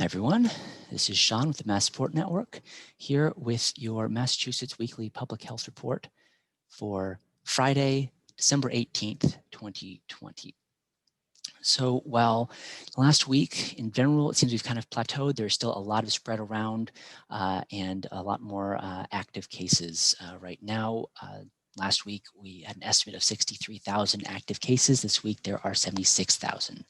Hi everyone, this is Sean with the MassSupport Network, here with your Massachusetts Weekly Public Health Report for Friday, December 18th, 2020. So while last week in general, it seems we've kind of plateaued, there's still a lot of spread around and a lot more active cases right now. Last week, we had an estimate of 63,000 active cases. This week, there are 76,000.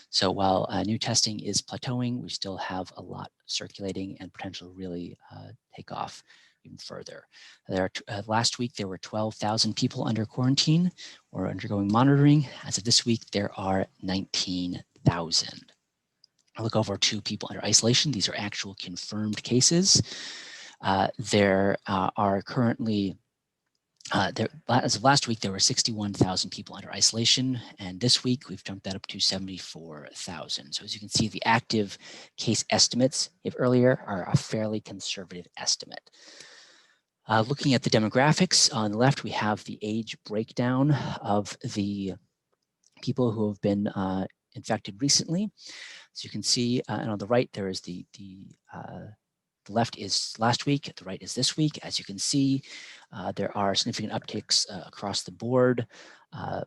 So while new testing is plateauing, we still have a lot circulating and potential to really take off even further. Last week, there were 12,000 people under quarantine or undergoing monitoring. As of this week, there are 19,000. I look over to people under isolation. These are actual confirmed cases. There are currently as of last week, there were 61,000 people under isolation, and this week we've jumped that up to 74,000. So as you can see, the active case estimates earlier are a fairly conservative estimate. Looking at the demographics, on the left we have the age breakdown of the people who have been infected recently. So you can see, and on the right there is the left is last week, the right is this week. As you can see, there are significant upticks across the board,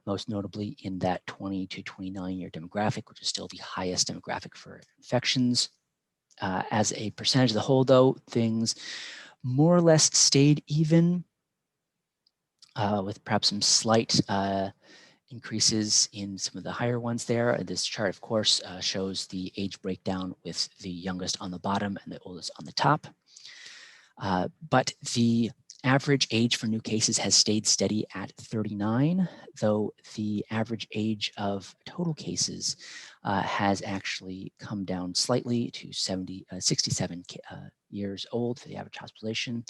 most notably in that 20 to 29 year demographic, which is still the highest demographic for infections. As a percentage of the whole, though, things more or less stayed even, with perhaps some slight increases in some of the higher ones there. This chart, of course, shows the age breakdown with the youngest on the bottom and the oldest on the top. But the average age for new cases has stayed steady at 39, though the average age of total cases has actually come down slightly to 67 years old for the average hospitalization.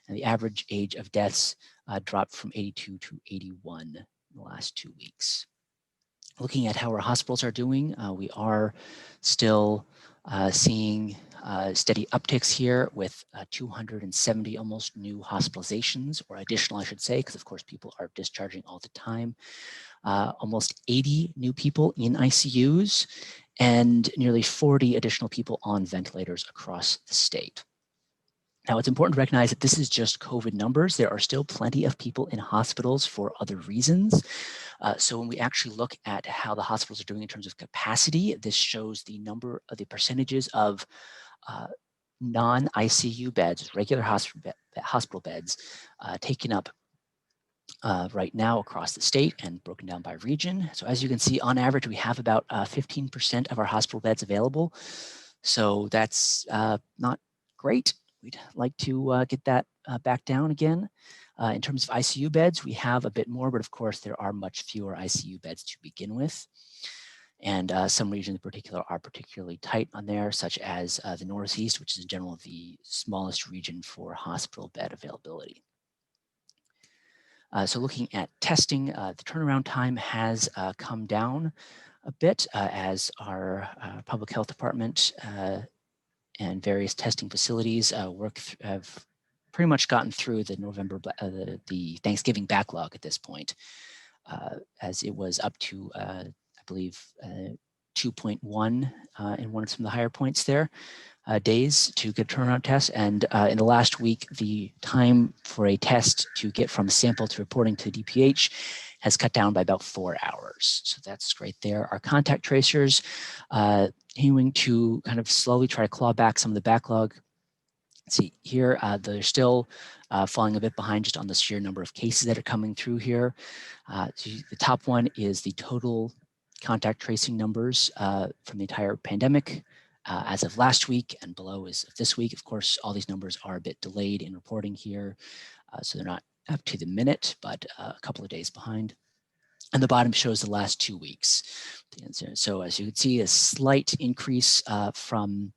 And the average age of deaths dropped from 82 to 81 in the last 2 weeks. Looking at how our hospitals are doing, we are still seeing steady upticks here with 270 almost new hospitalizations, or additional, I should say, because of course people are discharging all the time. Almost 80 new people in ICUs and nearly 40 additional people on ventilators across the state. Now, it's important to recognize that this is just COVID numbers. There are still plenty of people in hospitals for other reasons. So when we actually look at how the hospitals are doing in terms of capacity, this shows the number of the percentages of non-ICU beds, regular hospital beds, taken up right now across the state and broken down by region. So as you can see, on average, we have about 15% of our hospital beds available. So that's not great. We'd like to get that back down again. In terms of ICU beds, we have a bit more, but of course there are much fewer ICU beds to begin with. And some regions in particular are particularly tight on there, such as the Northeast, which is in general the smallest region for hospital bed availability. So looking at testing, the turnaround time has come down a bit as our public health department and various testing facilities have pretty much gotten through the the Thanksgiving backlog at this point, as it was up to, I believe, 2.1 in one of some of the higher points there, days to get a turnaround test. And in the last week, the time for a test to get from sample to reporting to DPH has cut down by about 4 hours. So that's great there. Our contact tracers, continuing to kind of slowly try to claw back some of the backlog. See here, they're still falling a bit behind just on the sheer number of cases that are coming through here. So the top one is the total contact tracing numbers from the entire pandemic as of last week, and below is this week. Of course, all these numbers are a bit delayed in reporting here, so they're not up to the minute, but a couple of days behind. And the bottom shows the last 2 weeks. So as you can see, a slight increase from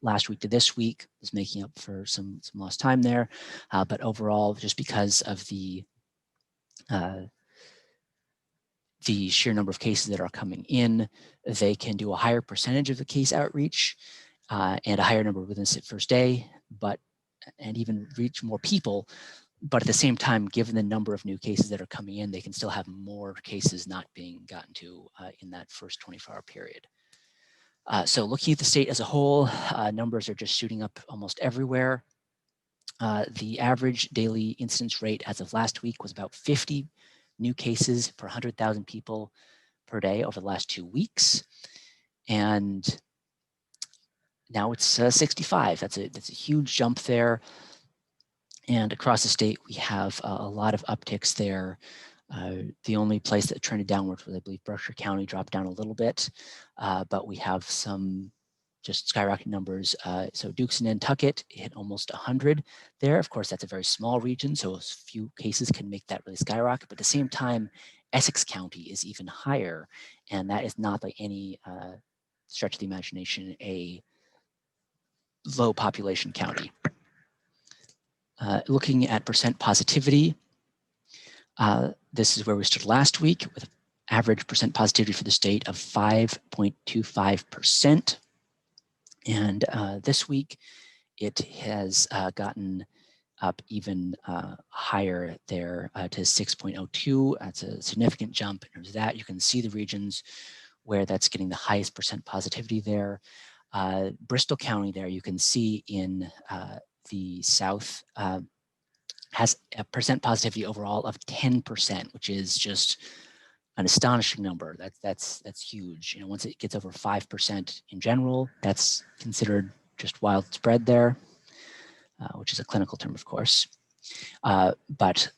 last week to this week is making up for some lost time there. But overall, just because of the sheer number of cases that are coming in, they can do a higher percentage of the case outreach and a higher number within the first day, and even reach more people. But at the same time, given the number of new cases that are coming in, they can still have more cases not being gotten to in that first 24-hour period. So looking at the state as a whole, numbers are just shooting up almost everywhere. The average daily incidence rate as of last week was about 50 new cases per 100,000 people per day over the last 2 weeks. And now it's 65. That's a huge jump there. And across the state, we have a lot of upticks there. The only place that trended downwards was, I believe, Berkshire County dropped down a little bit, but we have some just skyrocketing numbers. So Dukes and Nantucket hit almost 100 there. Of course, that's a very small region, so a few cases can make that really skyrocket. But at the same time, Essex County is even higher, and that is not by any stretch of the imagination a low population county. Looking at percent positivity, this is where we stood last week with average percent positivity for the state of 5.25%. And this week, it has gotten up even higher there to 6.02. That's a significant jump in terms of that. You can see the regions where that's getting the highest percent positivity there. Bristol County there, you can see in the south, has a percent positivity overall of 10%, which is just an astonishing number. That's huge. You know, once it gets over 5% in general, that's considered just widespread there, which is a clinical term, of course. But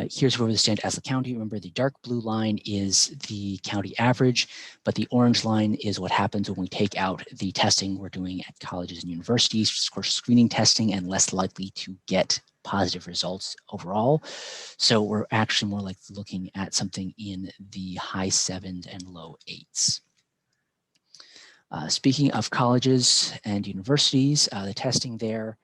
here's where we stand as a county. Remember, the dark blue line is the county average, but the orange line is what happens when we take out the testing we're doing at colleges and universities, of course, screening testing and less likely to get positive results overall. So we're actually more like looking at something in the high 7s and low 8s. Speaking of colleges and universities, the testing there,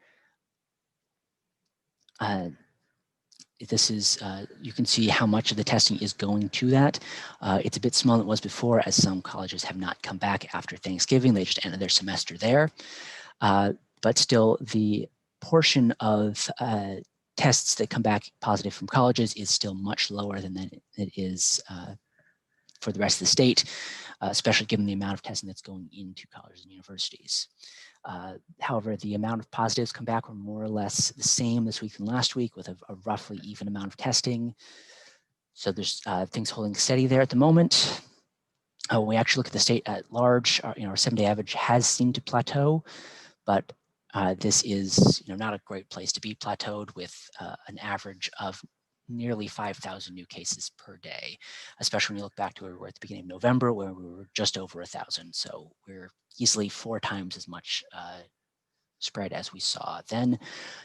this is, you can see how much of the testing is going to that. It's a bit smaller than it was before, as some colleges have not come back after Thanksgiving. They just ended their semester there. But still, the portion of tests that come back positive from colleges is still much lower than it is for the rest of the state, especially given the amount of testing that's going into colleges and universities. However, the amount of positives come back were more or less the same this week than last week, with a roughly even amount of testing. So there's things holding steady there at the moment. When we actually look at the state at large, our 7-day average has seemed to plateau, but this is not a great place to be plateaued with an average of nearly 5,000 new cases per day, especially when you look back to where we were at the beginning of November, where we were just over 1,000. So we're easily 4 times as much spread as we saw then.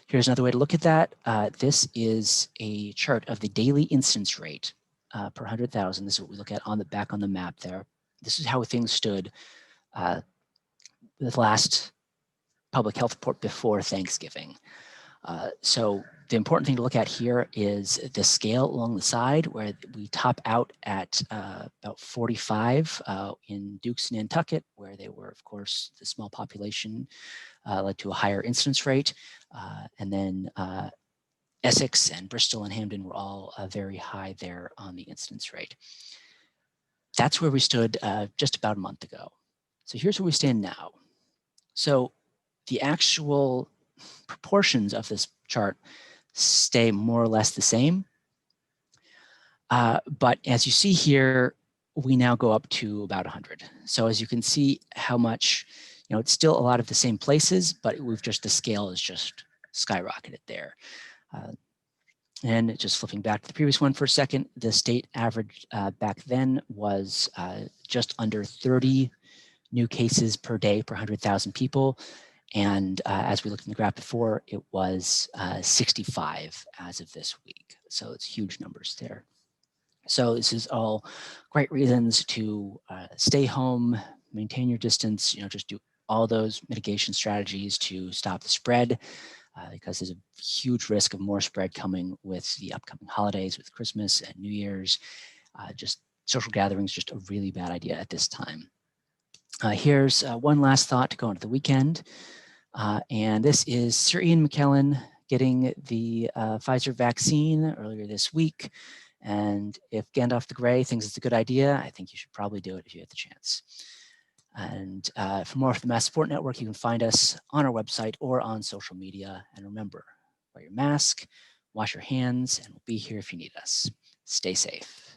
Here's another way to look at that. This is a chart of the daily incidence rate per 100,000. This is what we look at on the back on the map there. This is how things stood the last public health report before Thanksgiving. So the important thing to look at here is the scale along the side, where we top out at about 45 in Dukes and Nantucket, where they were, of course, the small population led to a higher incidence rate. And then Essex and Bristol and Hampden were all very high there on the incidence rate. That's where we stood just about a month ago. So here's where we stand now. So the actual proportions of this chart stay more or less the same. But as you see here, we now go up to about 100. So as you can see how much, it's still a lot of the same places, but the scale is just skyrocketed there. And just flipping back to the previous one for a second, the state average back then was just under 30 new cases per day per 100,000 people. And as we looked in the graph before, it was 65 as of this week. So it's huge numbers there. So this is all great reasons to stay home, maintain your distance, just do all those mitigation strategies to stop the spread, because there's a huge risk of more spread coming with the upcoming holidays, with Christmas and New Year's. Just social gatherings, just a really bad idea at this time. Here's one last thought to go into the weekend. And this is Sir Ian McKellen getting the Pfizer vaccine earlier this week. And if Gandalf the Grey thinks it's a good idea, I think you should probably do it if you have the chance. And for more of the MassSupport Network, you can find us on our website or on social media. And remember, wear your mask, wash your hands, and we'll be here if you need us. Stay safe.